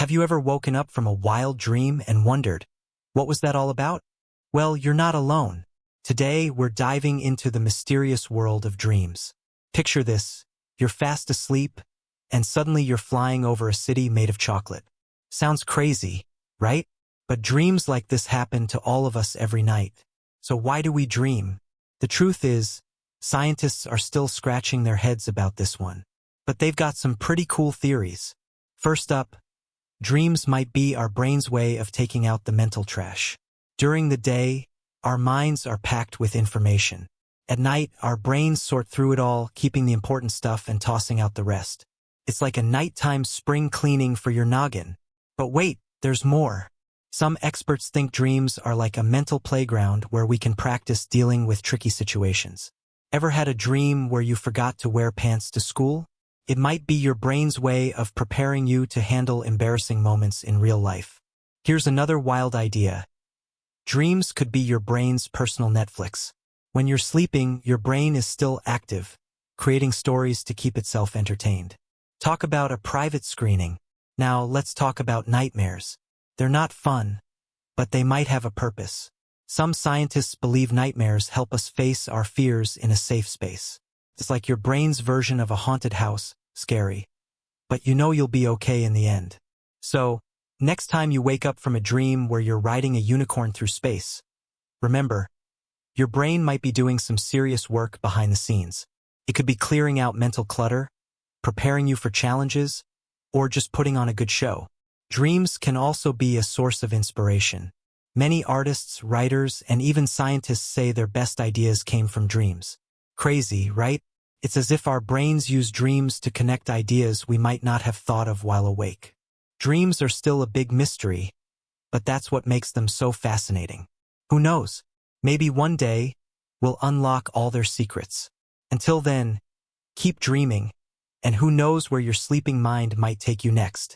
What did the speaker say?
Have you ever woken up from a wild dream and wondered, what was that all about? Well, you're not alone. Today, we're diving into the mysterious world of dreams. Picture this, you're fast asleep, and suddenly you're flying over a city made of chocolate. Sounds crazy, right? But dreams like this happen to all of us every night. So why do we dream? The truth is, scientists are still scratching their heads about this one. But they've got some pretty cool theories. First up, dreams might be our brain's way of taking out the mental trash. During the day, our minds are packed with information. At night, our brains sort through it all, keeping the important stuff and tossing out the rest. It's like a nighttime spring cleaning for your noggin. But wait, there's more. Some experts think dreams are like a mental playground where we can practice dealing with tricky situations. Ever had a dream where you forgot to wear pants to school? It might be your brain's way of preparing you to handle embarrassing moments in real life. Here's another wild idea. Dreams could be your brain's personal Netflix. When you're sleeping, your brain is still active, creating stories to keep itself entertained. Talk about a private screening. Now let's talk about nightmares. They're not fun, but they might have a purpose. Some scientists believe nightmares help us face our fears in a safe space. It's like your brain's version of a haunted house, scary. But you know you'll be okay in the end. So, next time you wake up from a dream where you're riding a unicorn through space, remember, your brain might be doing some serious work behind the scenes. It could be clearing out mental clutter, preparing you for challenges, or just putting on a good show. Dreams can also be a source of inspiration. Many artists, writers, and even scientists say their best ideas came from dreams. Crazy, right? It's as if our brains use dreams to connect ideas we might not have thought of while awake. Dreams are still a big mystery, but that's what makes them so fascinating. Who knows? Maybe one day, we'll unlock all their secrets. Until then, keep dreaming, and who knows where your sleeping mind might take you next.